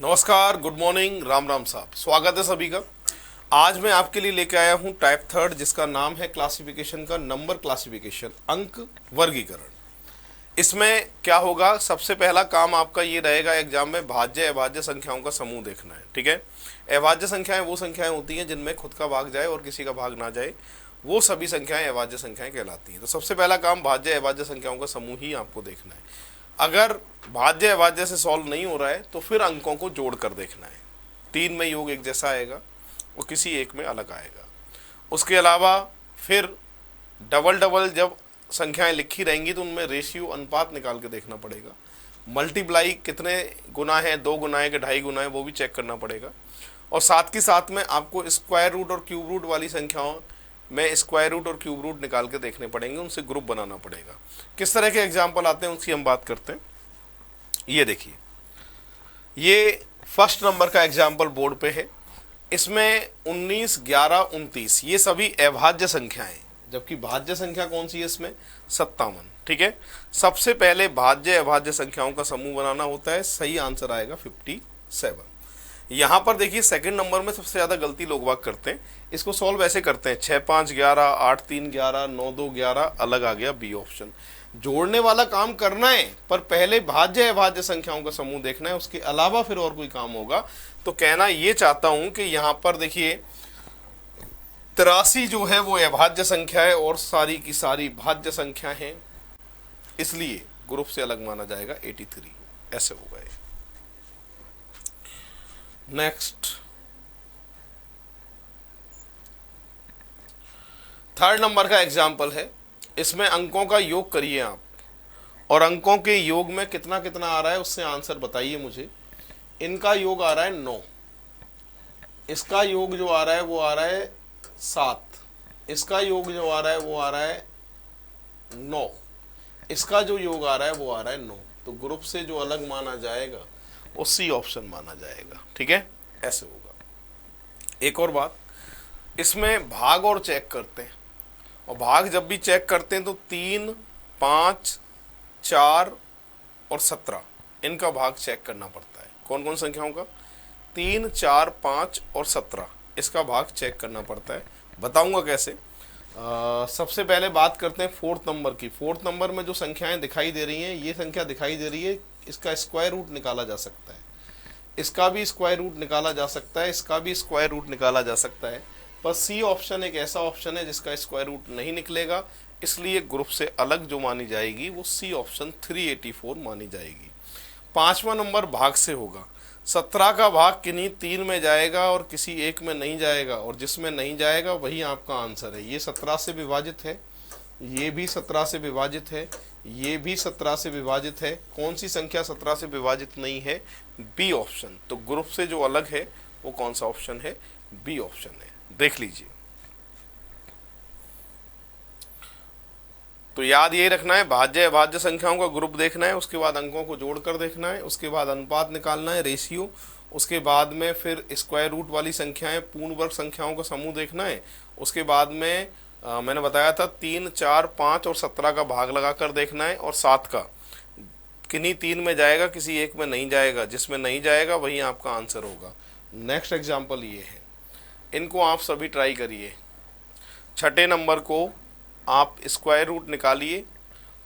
नमस्कार, good morning, Ram Ram साहब। स्वागत है सभी का। आज मैं आपके लिए लेके आया हूं टाइप थर्ड, जिसका नाम है क्लासिफिकेशन का नंबर क्लासिफिकेशन, अंक वर्गीकरण। इसमें क्या होगा, सबसे पहला काम आपका ये रहेगा एग्जाम में भाज्य अभाज्य संख्याओं का समूह देखना है। ठीक है। अभाज्य संख्याएं वो संख्याएं होती हैं जिनमें खुद का भाग जाए और किसी का भाग ना जाए, वो सभी संख्याएं अभाज्य संख्याएं कहलाती हैं। तो सबसे पहला काम भाज्य अभाज्य संख्याओं का समूह ही आपको देखना है। अगर भाज्य अभाज्य से सॉल्व नहीं हो रहा है तो फिर अंकों को जोड़ कर देखना है। 3 में योग एक जैसा आएगा और किसी एक में अलग आएगा। उसके अलावा फिर डबल डबल जब संख्याएं लिखी रहेंगी तो उनमें रेशियो अनुपात निकाल के देखना पड़ेगा। मल्टीप्लाई कितने गुना है, 2 गुना है कि 2.5 गुना है, वो भी चेक करना पड़ेगा। और साथ के साथ में आपको स्क्वायर रूट और क्यूब रूट वाली संख्याओं में स्क्वायर रूट और क्यूब रूट निकाल के देखने पड़ेंगे, उनसे ग्रुप बनाना पड़ेगा। किस तरह के एग्जाम्पल आते हैं उसकी हम बात करते हैं। ये देखिए, ये फर्स्ट नंबर का एग्जाम्पल बोर्ड पे है। इसमें 19, 11, 29 ये सभी अभाज्य संख्याएं, जबकि भाज्य संख्या कौन सी है इसमें, 57। ठीक है। सबसे पहले भाज्य अभाज्य संख्याओं का समूह बनाना होता है। सही आंसर आएगा 57। यहाँ पर देखिए सेकंड नंबर में सबसे ज़्यादा गलती लोग बाग करते हैं। इसको सॉल्व ऐसे करते हैं, 6, 5, 11, 8, 3, 11, 9, 2, 11, अलग आ गया बी ऑप्शन। जोड़ने वाला काम करना है, पर पहले भाज्य अभाज्य संख्याओं का समूह देखना है, उसके अलावा फिर और कोई काम होगा। तो कहना ये चाहता हूं कि यहाँ पर देखिए 83 जो है वो अभाज्य संख्या है और सारी की सारी भाज्य संख्या है, इसलिए ग्रुप से अलग माना जाएगा 83। ऐसे होगा ये। नेक्स्ट, थर्ड नंबर का एग्जाम्पल है। इसमें अंकों का योग करिए आप, और अंकों के योग में कितना कितना आ रहा है उससे आंसर बताइए मुझे। इनका योग आ रहा है 9, इसका योग जो आ रहा है वो आ रहा है 7, इसका योग जो आ रहा है वो आ रहा है 9, इसका जो योग आ रहा है वो आ रहा है 9। तो ग्रुप से जो अलग माना जाएगा वो सी ऑप्शन माना जाएगा। ठीक है, ऐसे होगा। एक और बात, इसमें भाग और चेक करते हैं, और भाग जब भी चेक करते हैं तो 3, 5, 4 और 17 इनका भाग चेक करना पड़ता है। कौन कौन संख्याओं का, 3, 4, 5 और 17 इसका भाग चेक करना पड़ता है। बताऊंगा कैसे। सबसे पहले बात करते हैं फोर्थ नंबर की। फोर्थ नंबर में जो संख्याएं दिखाई दे रही हैं, ये संख्या दिखाई दे रही है, इसका स्क्वायर रूट निकाला जा सकता है, इसका भी स्क्वायर रूट निकाला जा सकता है, इसका भी स्क्वायर रूट निकाला जा सकता है। पर सी ऑप्शन एक ऐसा ऑप्शन है जिसका स्क्वायर रूट नहीं निकलेगा, इसलिए ग्रुप से अलग जो मानी जाएगी वो सी ऑप्शन 384 मानी जाएगी। 5वां नंबर भाग से होगा। 17 का भाग किन्हीं 3 में जाएगा और किसी एक में नहीं जाएगा, और जिसमें नहीं जाएगा वही आपका आंसर है। ये 17 से विभाजित है, ये भी 17 से विभाजित है, ये भी 17 से विभाजित है। कौन सी संख्या 17 से विभाजित नहीं है, बी ऑप्शन। तो ग्रुप से जो अलग है वो कौन सा ऑप्शन है, बी ऑप्शन है। देख लीजिए। तो याद यही रखना है, भाज्य अभाज्य संख्याओं का ग्रुप देखना है, उसके बाद अंकों को जोड़कर देखना है, उसके बाद अनुपात निकालना है, रेशियो, उसके बाद में फिर स्क्वायर रूट वाली संख्याएं, पूर्ण वर्ग संख्याओं का समूह देखना है। उसके बाद में मैंने बताया था 3, 4, 5 और 17 का भाग लगाकर देखना है, और 7 का किन्हीं 3 में जाएगा, किसी एक में नहीं जाएगा, जिसमें नहीं जाएगा वही आपका आंसर होगा। नेक्स्ट एग्जाम्पल ये है, इनको आप सभी ट्राई करिए। छठे नंबर को आप स्क्वायर रूट निकालिए,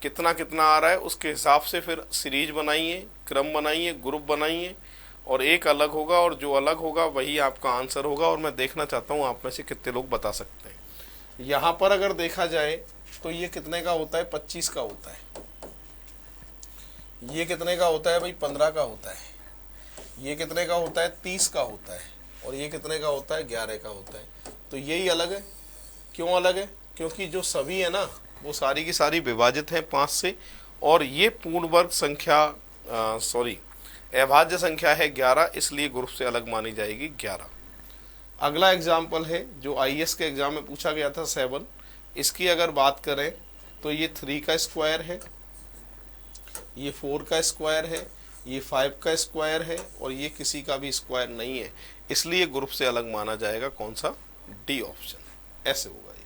कितना कितना आ रहा है उसके हिसाब से फिर सीरीज बनाइए, क्रम बनाइए, ग्रुप बनाइए, और एक अलग होगा, और जो अलग होगा वही आपका आंसर होगा। और मैं देखना चाहता हूँ आप में से कितने लोग बता सकते हैं। यहाँ पर अगर देखा जाए तो ये कितने का होता है, 25 का होता है। ये कितने का होता है भाई, 15 का होता है। ये कितने का होता है, 30 का होता है। और ये कितने का होता है, 11 का होता है। तो यही अलग है। क्यों अलग है, क्योंकि जो सभी है ना वो सारी की सारी विभाजित है 5 से, और ये पूर्ण वर्ग संख्या अभाज्य संख्या है 11, इसलिए ग्रुप से अलग मानी जाएगी 11। अगला एग्जाम्पल है जो आईएएस के एग्जाम में पूछा गया था, 7। इसकी अगर बात करें तो ये 3 का स्क्वायर है, ये 4 का स्क्वायर है, ये 5 का स्क्वायर है, और ये किसी का भी स्क्वायर नहीं है, इसलिए ग्रुप से अलग माना जाएगा कौन सा, डी ऑप्शन। ऐसे होगा ये।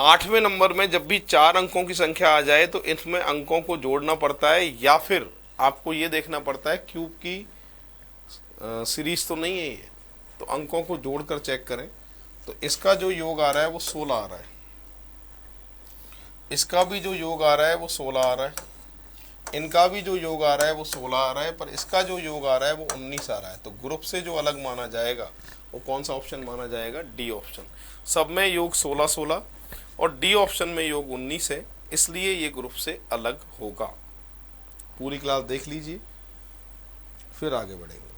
8वें नंबर में जब भी 4 अंकों की संख्या आ जाए तो इसमें अंकों को जोड़ना पड़ता है, या फिर आपको ये देखना पड़ता है क्यूब की सीरीज तो नहीं है ये, तो अंकों को जोड़कर चेक करें। तो इसका जो योग आ रहा है वो 16 आ रहा है, इसका भी जो योग आ रहा है वो 16 आ रहा है, इनका भी जो योग आ रहा है वो 16 आ रहा है, पर इसका जो योग आ रहा है वो 19 आ रहा है। तो ग्रुप से जो अलग माना जाएगा वो कौन सा ऑप्शन माना जाएगा? D option. सब में योग 16 16 और डी ऑप्शन में योग 19 है, इसलिए ये ग्रुप से अलग होगा। पूरी क्लास देख लीजिए, फिर आगे बढ़ेंगे।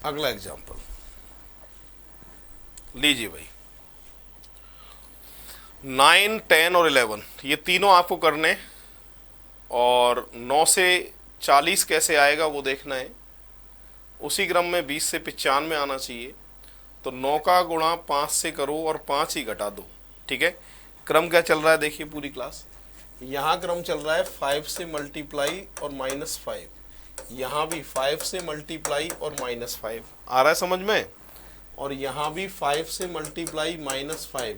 अगला एग्जाम्पल लीजिए भाई। 9, 10 और 11 ये तीनों आपको करने, और 9 से 40 कैसे आएगा वो देखना है। उसी क्रम में 20 से 95 आना चाहिए। तो 9 का गुणा 5 से करो और 5 ही घटा दो। ठीक है, क्रम क्या चल रहा है देखिए पूरी क्लास। यहाँ क्रम चल रहा है 5 से मल्टीप्लाई और -5, यहाँ भी 5 से मल्टीप्लाई और -5 आ रहा है समझ में, और यहाँ भी 5 से मल्टीप्लाई -5।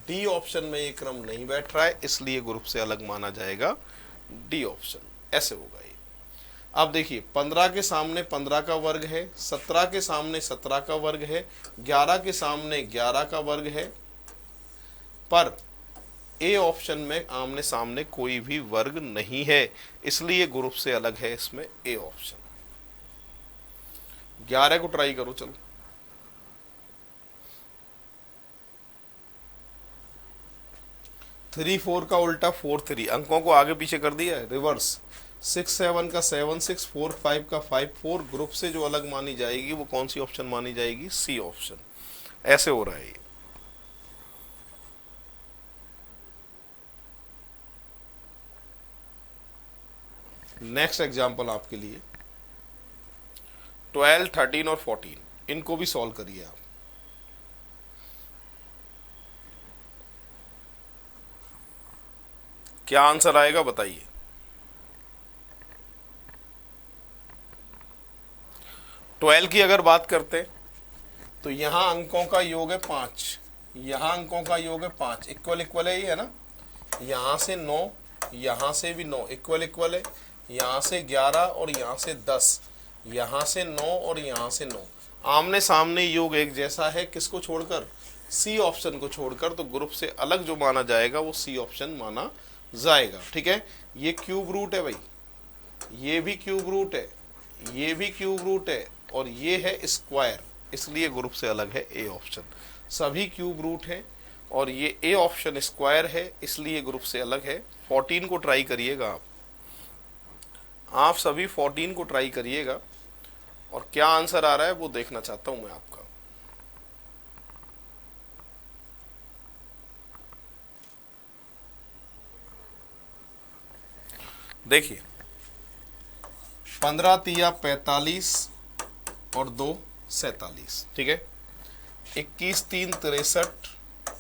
डी ऑप्शन में ये क्रम नहीं बैठ रहा है, इसलिए ग्रुप से अलग माना जाएगा डी ऑप्शन। ऐसे होगा ये। अब देखिए 15 के सामने 15 का वर्ग है, 17 के सामने 17 का वर्ग है, 11 के सामने 11 का वर्ग है, पर ए ऑप्शन में आमने सामने कोई भी वर्ग नहीं है, इसलिए ग्रुप से अलग है इसमें ए ऑप्शन। 11 को ट्राई करो चलो। 3 4 का उल्टा 4 3, अंकों को आगे पीछे कर दिया है, रिवर्स। 6 7 का 7 6, 4 5 का 5 4। ग्रुप से जो अलग मानी जाएगी वो कौन सी ऑप्शन मानी जाएगी? C option. ऐसे हो रहा है ये। नेक्स्ट एग्जाम्पल आपके लिए 12, 13 और 14, इनको भी सॉल्व करिए आप। क्या आंसर आएगा बताइए। ट्वेल्व की अगर बात करते तो यहां अंकों का योग है 5, यहां अंकों का योग है 5, इक्वल इक्वल है ये, है ना। यहां से 9, यहां से भी 9 इक्वल इक्वल है, यहां से 11 और यहां से 10, यहां से 9 और यहां से 9। आमने सामने योग एक जैसा है, किसको छोड़कर? सी ऑप्शन को छोड़कर। तो ग्रुप से अलग जो माना जाएगा वो सी ऑप्शन माना जाएगा। ठीक है, ये क्यूब रूट है भाई, ये भी क्यूब रूट है, ये भी क्यूब रूट है, और ये है स्क्वायर, इसलिए ग्रुप से अलग है ए ऑप्शन। सभी क्यूब रूट है और ये ए ऑप्शन स्क्वायर है, इसलिए ग्रुप से अलग है। 14 को ट्राई करिएगा आप सभी 14 को ट्राई करिएगा, और क्या आंसर आ रहा है वो देखना चाहता हूं मैं आपका। देखिए 15 तिया 45 और 2 47, ठीक है। 21 3 63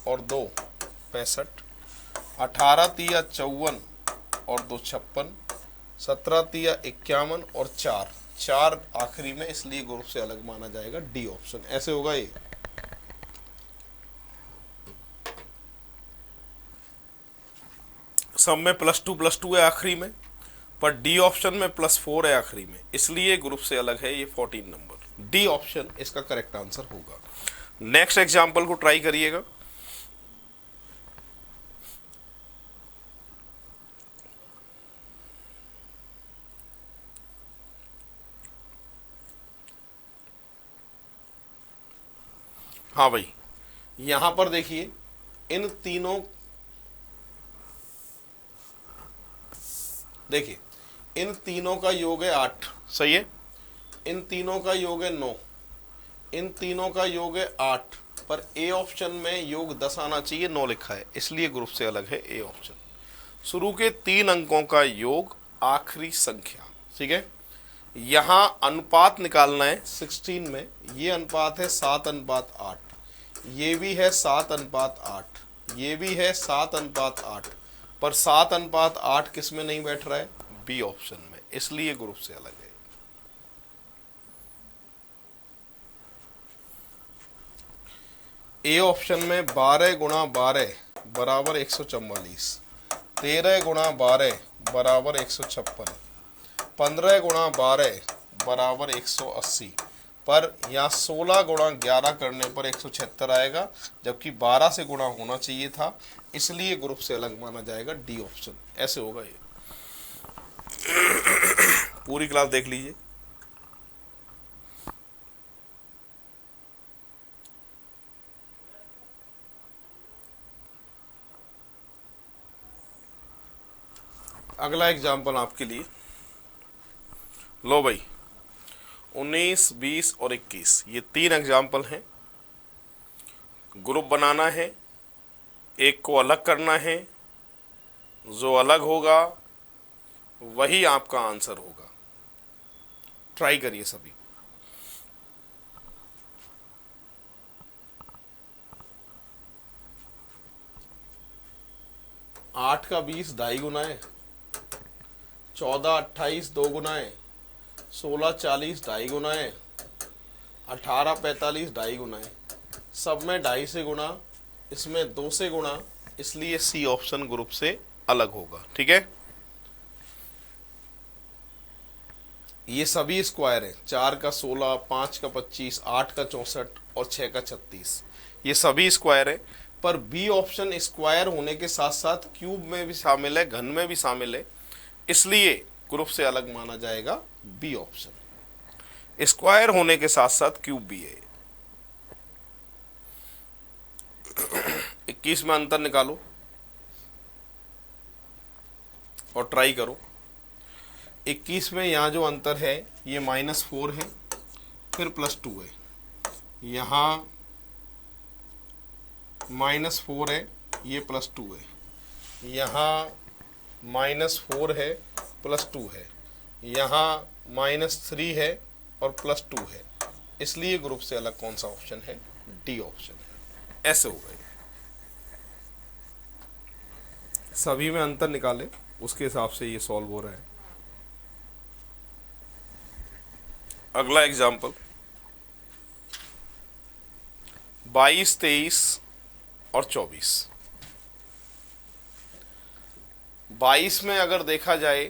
और 2 65, 18 तिया 54 और 2 56, 17 तिया 51 और 4 आखिरी में, इसलिए ग्रुप से अलग माना जाएगा डी ऑप्शन। ऐसे होगा ये। सब में +2 है आखिरी में, पर डी ऑप्शन में +4 है आखिरी में, इसलिए ग्रुप से अलग है ये 14 नंबर। डी ऑप्शन इसका करेक्ट आंसर होगा। नेक्स्ट एग्जाम्पल को ट्राई करिएगा। हाँ भाई, यहां पर देखिए इन तीनों, देखिए इन तीनों का योग है 8, सही है। इन तीनों का योग है 9, इन तीनों का योग है 8, पर ए ऑप्शन में योग 10 आना चाहिए, 9 लिखा है, इसलिए ग्रुप से अलग है ए ऑप्शन। शुरू के 3 अंकों का योग आखिरी संख्या, ठीक है। यहां अनुपात निकालना है 16 में, ये अनुपात है 7:8, ये भी है 7:8, ये भी है 7:8, पर 7:8 किस में नहीं बैठ रहा है? बी ऑप्शन में, इसलिए ग्रुप से अलग है। ए ऑप्शन में 12 × 12 = 144, 13 गुणा 12 बराबर 156, 15 गुणा 12 बराबर 180, पर यहाँ 16 गुणा 11 करने पर 176 आएगा, जबकि 12 से गुणा होना चाहिए था, इसलिए ग्रुप से अलग माना जाएगा डी ऑप्शन। ऐसे होगा ये। पूरी क्लास देख लीजिए। अगला एग्जाम्पल आपके लिए, लो भाई 19, 20 और 21, ये 3 एग्जाम्पल हैं। ग्रुप बनाना है, एक को अलग करना है, जो अलग होगा वही आपका आंसर होगा। ट्राई करिए सभी। 8 का 20 2.5 गुना है, 14 28 2 गुना है, 16 40 2.5 गुना है, 18 45 2.5 गुना है। सब में 2.5 से गुणा, इसमें 2 से गुणा, इसलिए सी ऑप्शन ग्रुप से अलग होगा। ठीक है, ये सभी स्क्वायर है। 4 का 16, 5 का 25, 8 का 64 और 6 का 36, ये सभी स्क्वायर है। पर बी ऑप्शन स्क्वायर होने के साथ साथ क्यूब में भी शामिल है, घन में भी शामिल है, इसलिए ग्रुप से अलग माना जाएगा बी ऑप्शन। स्क्वायर होने के साथ साथ क्यूब भी है। 21 में अंतर निकालो और ट्राई करो। 21 में यहाँ जो अंतर है ये -4 है, फिर +2 है, यहाँ -4 है, ये +2 है, यहाँ -4 है, +2 है, यहाँ -3 है और +2 है, इसलिए ग्रुप से अलग कौन सा ऑप्शन है? डी ऑप्शन है। ऐसे हो गए। सभी में अंतर निकाले, उसके हिसाब से ये सॉल्व हो रहा है। अगला एग्जाम्पल 22, 23 और 24। 22 में अगर देखा जाए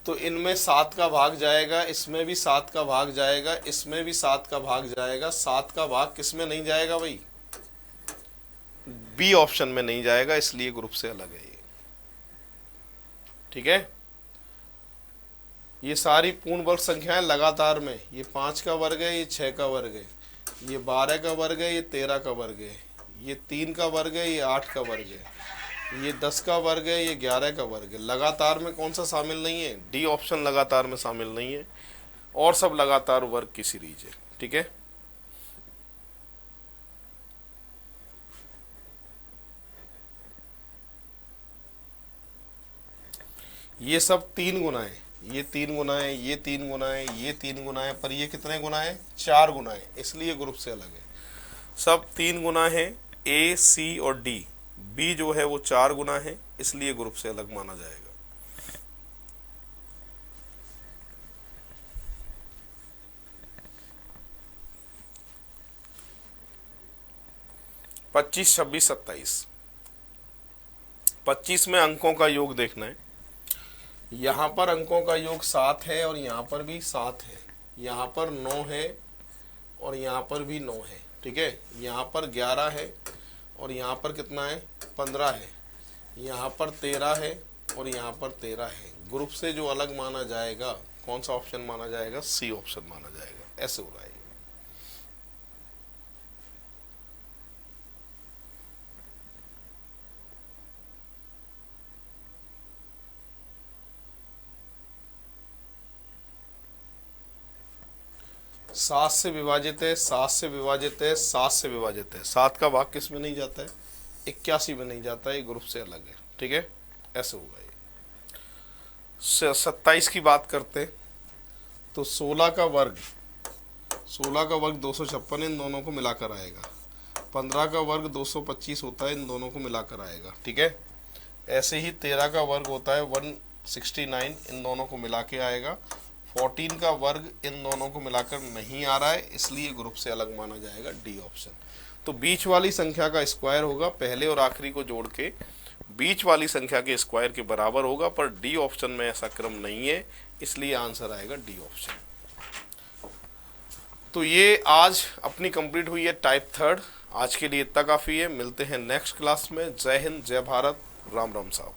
तो इनमें 7 का भाग जाएगा, इसमें भी 7 का भाग जाएगा, इसमें भी 7 का भाग जाएगा। 7 का भाग किसमें नहीं जाएगा भाई? बी ऑप्शन में नहीं जाएगा, इसलिए ग्रुप से अलग है ये। ठीक है, ये सारी पूर्ण वर्ग संख्याएं लगातार में, ये 5 का वर्ग है, ये 6 का वर्ग है, ये 12 का वर्ग है, ये 13 का वर्ग है, ये 3 का वर्ग है, ये 8 का वर्ग है, ये 10 का वर्ग है, ये 11 का वर्ग है। लगातार में कौन सा शामिल नहीं है? डी ऑप्शन लगातार में शामिल नहीं है, और सब लगातार वर्ग की सीरीज है। ठीक है, ये सब 3 गुना है, ये 3 गुना है, ये 3 गुना है, ये 3 गुना है, पर ये कितने गुना है? 4 गुना है, इसलिए ग्रुप से अलग है। सब 3 गुना है, ए, सी और डी। बी जो है वो 4 गुना है, इसलिए ग्रुप से अलग माना जाएगा। पच्चीस, 26, 27। 25 में अंकों का योग देखना है। यहाँ पर अंकों का योग 7 है और यहाँ पर भी 7 है, यहाँ पर 9 है और यहाँ पर भी 9 है। ठीक है, यहाँ पर 11 है और यहाँ पर कितना है? 15 है, यहाँ पर 13 है और यहाँ पर 13 है। ग्रुप से जो अलग माना जाएगा, कौन सा ऑप्शन माना जाएगा? सी ऑप्शन माना जाएगा। ऐसे हो रहा है। सात से विभाजित है, 7 से विभाजित है, 7 से विभाजित है। 7 का भाग किस में नहीं जाता है? 81 में नहीं जाता है, ये ग्रुप से अलग है। ठीक है, ऐसे होगा ये। 27 की बात करते तो 16 का वर्ग 256 इन दोनों को मिलाकर आएगा। 15 का वर्ग 225 होता है, इन दोनों को मिलाकर आएगा। ठीक है, ऐसे ही 13 का वर्ग होता है 169, इन दोनों को मिला के आएगा। 14 का वर्ग इन दोनों को मिलाकर नहीं आ रहा है, इसलिए ग्रुप से अलग माना जाएगा डी ऑप्शन। तो बीच वाली संख्या का स्क्वायर होगा, पहले और आखिरी को जोड़ के बीच वाली संख्या के स्क्वायर के बराबर होगा, पर डी ऑप्शन में ऐसा क्रम नहीं है, इसलिए आंसर आएगा डी ऑप्शन। तो ये आज अपनी कंप्लीट हुई है टाइप थर्ड। आज के लिए इतना काफ़ी है, मिलते हैं नेक्स्ट क्लास में। जय हिंद, जय भारत, राम राम साहब।